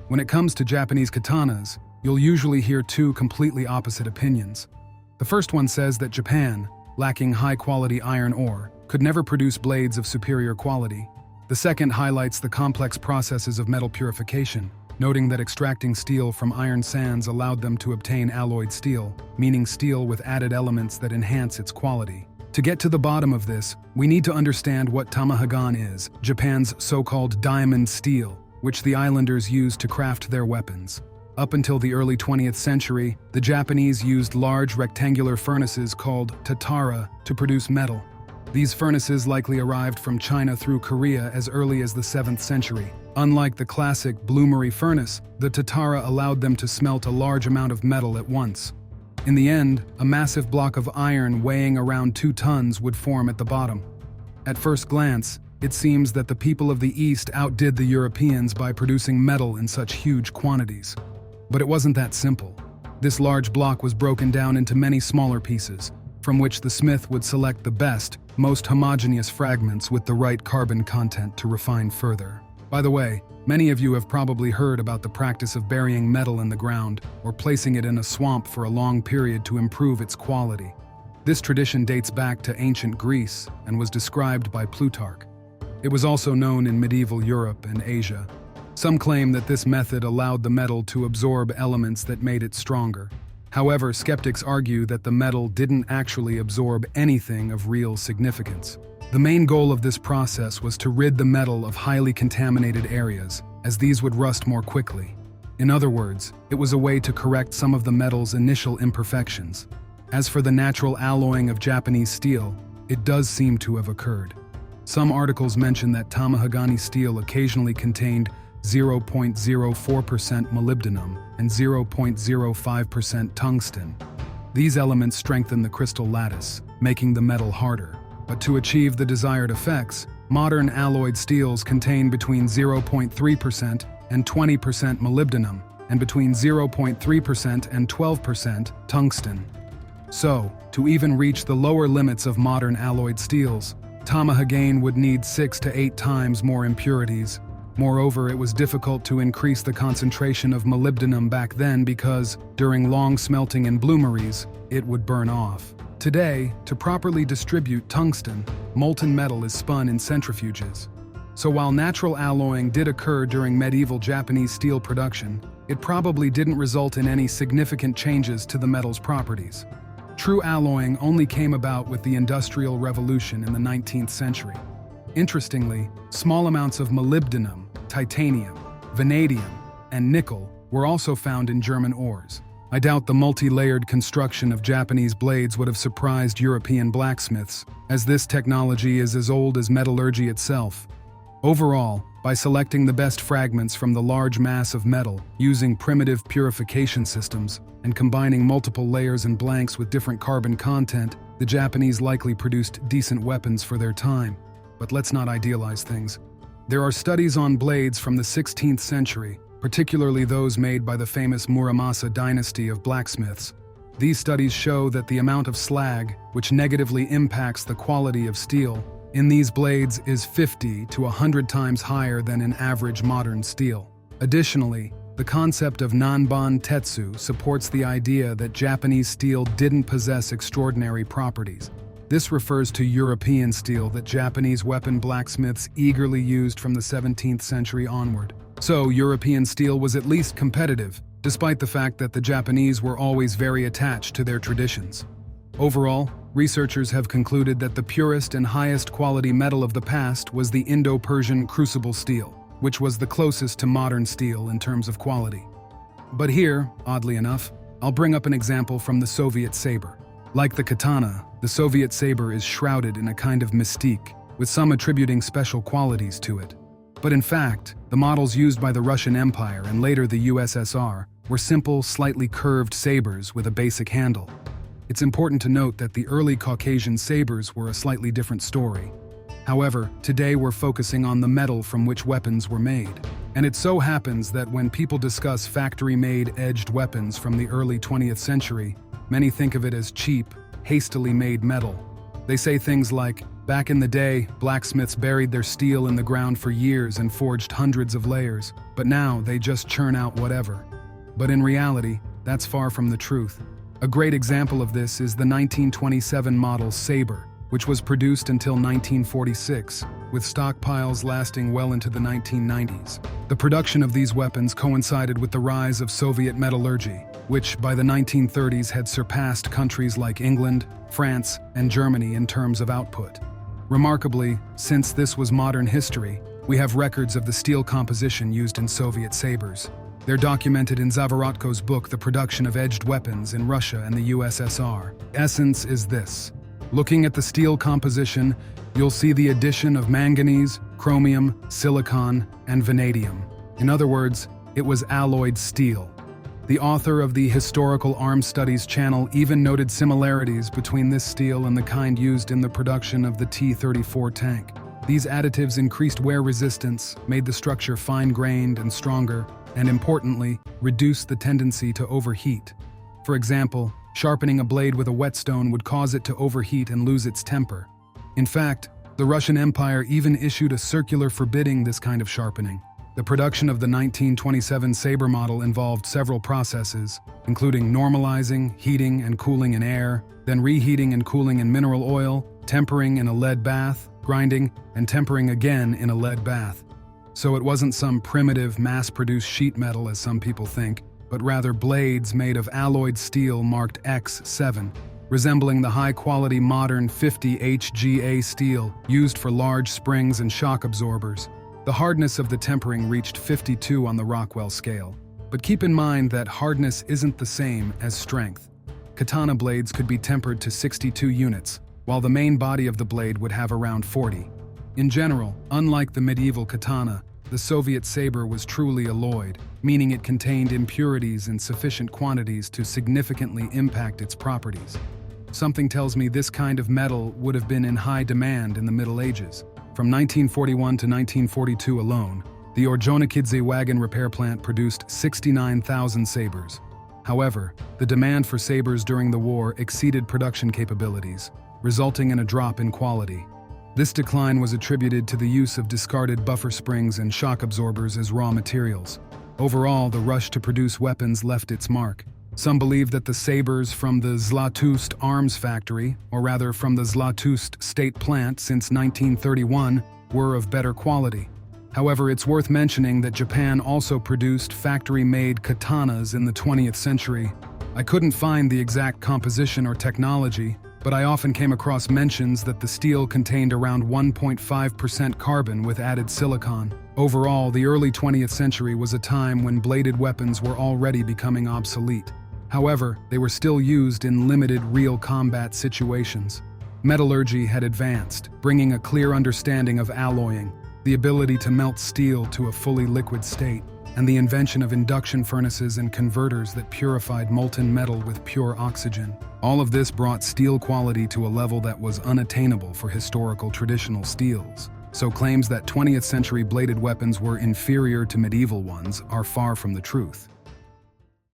When it comes to Japanese katanas, you'll usually hear two completely opposite opinions. The first one says that Japan, lacking high-quality iron ore, could never produce blades of superior quality. The second highlights the complex processes of metal purification, noting that extracting steel from iron sands allowed them to obtain alloyed steel, meaning steel with added elements that enhance its quality. To get to the bottom of this, we need to understand what tamahagane is, Japan's so-called diamond steel, which the islanders used to craft their weapons. Up until the early 20th century, the Japanese used large rectangular furnaces called tatara to produce metal. These furnaces likely arrived from China through Korea as early as the 7th century. Unlike the classic bloomery furnace, the tatara allowed them to smelt a large amount of metal at once. In the end, a massive block of iron weighing around 2 tons would form at the bottom. At first glance, it seems that the people of the East outdid the Europeans by producing metal in such huge quantities. But it wasn't that simple. This large block was broken down into many smaller pieces, from which the smith would select the best, most homogeneous fragments with the right carbon content to refine further. By the way, many of you have probably heard about the practice of burying metal in the ground or placing it in a swamp for a long period to improve its quality. This tradition dates back to ancient Greece and was described by Plutarch. It was also known in medieval Europe and Asia. Some claim that this method allowed the metal to absorb elements that made it stronger. However, skeptics argue that the metal didn't actually absorb anything of real significance. The main goal of this process was to rid the metal of highly contaminated areas, as these would rust more quickly. In other words, it was a way to correct some of the metal's initial imperfections. As for the natural alloying of Japanese steel, it does seem to have occurred. Some articles mention that tamahagane steel occasionally contained 0.04% molybdenum and 0.05% tungsten. These elements strengthen the crystal lattice, making the metal harder. But to achieve the desired effects, modern alloyed steels contain between 0.3% and 20% molybdenum, and between 0.3% and 12% tungsten. So, to even reach the lower limits of modern alloyed steels, tamahagane would need 6 to 8 times more impurities. Moreover, it was difficult to increase the concentration of molybdenum back then because, during long smelting in bloomeries, it would burn off. Today, to properly distribute tungsten, molten metal is spun in centrifuges. So while natural alloying did occur during medieval Japanese steel production, it probably didn't result in any significant changes to the metal's properties. True alloying only came about with the Industrial Revolution in the 19th century. Interestingly, small amounts of molybdenum, titanium, vanadium, and nickel were also found in German ores. I doubt the multi-layered construction of Japanese blades would have surprised European blacksmiths, as this technology is as old as metallurgy itself. Overall, by selecting the best fragments from the large mass of metal, using primitive purification systems, and combining multiple layers and blanks with different carbon content, the Japanese likely produced decent weapons for their time. But let's not idealize things. There are studies on blades from the 16th century, particularly those made by the famous Muramasa dynasty of blacksmiths. These studies show that the amount of slag, which negatively impacts the quality of steel, in these blades is 50 to 100 times higher than in average modern steel. Additionally, the concept of namban-tetsu supports the idea that Japanese steel didn't possess extraordinary properties. This refers to European steel that Japanese weapon blacksmiths eagerly used from the 17th century onward. So, European steel was at least competitive, despite the fact that the Japanese were always very attached to their traditions. Overall, researchers have concluded that the purest and highest quality metal of the past was the Indo-Persian crucible steel, which was the closest to modern steel in terms of quality. But here, oddly enough, I'll bring up an example from the Soviet saber. Like the katana, the Soviet saber is shrouded in a kind of mystique, with some attributing special qualities to it. But in fact, the models used by the Russian Empire and later the USSR were simple, slightly curved sabers with a basic handle. It's important to note that the early Caucasian sabers were a slightly different story. However, today we're focusing on the metal from which weapons were made. And it so happens that when people discuss factory-made edged weapons from the early 20th century, many think of it as cheap, hastily made metal. They say things like, Back in the day, blacksmiths buried their steel in the ground for years and forged hundreds of layers, but now they just churn out whatever. But in reality, that's far from the truth. A great example of this is the 1927 model Sabre, which was produced until 1946, with stockpiles lasting well into the 1990s. The production of these weapons coincided with the rise of Soviet metallurgy, which by the 1930s had surpassed countries like England, France, and Germany in terms of output. Remarkably, since this was modern history, we have records of the steel composition used in Soviet sabers. They're documented in Zavorotko's book, The Production of Edged Weapons in Russia and the USSR. Essence is this. Looking at the steel composition, you'll see the addition of manganese, chromium, silicon, and vanadium. In other words, it was alloyed steel. The author of the Historical Arms Studies channel even noted similarities between this steel and the kind used in the production of the T-34 tank. These additives increased wear resistance, made the structure fine-grained and stronger, and importantly, reduced the tendency to overheat. For example, sharpening a blade with a whetstone would cause it to overheat and lose its temper. In fact, the Russian Empire even issued a circular forbidding this kind of sharpening. The production of the 1927 Sabre model involved several processes, including normalizing, heating, and cooling in air, then reheating and cooling in mineral oil, tempering in a lead bath, grinding, and tempering again in a lead bath. So it wasn't some primitive, mass-produced sheet metal as some people think, but rather blades made of alloyed steel marked X7, resembling the high-quality modern 50 HGA steel used for large springs and shock absorbers. The hardness of the tempering reached 52 on the Rockwell scale. But keep in mind that hardness isn't the same as strength. Katana blades could be tempered to 62 units, while the main body of the blade would have around 40. In general, unlike the medieval katana, the Soviet saber was truly alloyed, meaning it contained impurities in sufficient quantities to significantly impact its properties. Something tells me this kind of metal would have been in high demand in the Middle Ages. From 1941 to 1942 alone, the Orjonikidze wagon repair plant produced 69,000 sabers. However, the demand for sabers during the war exceeded production capabilities, resulting in a drop in quality. This decline was attributed to the use of discarded buffer springs and shock absorbers as raw materials. Overall, the rush to produce weapons left its mark. Some believe that the sabers from the Zlatust Arms Factory, or rather from the Zlatust State Plant since 1931, were of better quality. However, it's worth mentioning that Japan also produced factory-made katanas in the 20th century. I couldn't find the exact composition or technology, but I often came across mentions that the steel contained around 1.5% carbon with added silicon. Overall, the early 20th century was a time when bladed weapons were already becoming obsolete. However, they were still used in limited real combat situations. Metallurgy had advanced, bringing a clear understanding of alloying, the ability to melt steel to a fully liquid state, and the invention of induction furnaces and converters that purified molten metal with pure oxygen. All of this brought steel quality to a level that was unattainable for historical traditional steels. So claims that 20th century bladed weapons were inferior to medieval ones are far from the truth.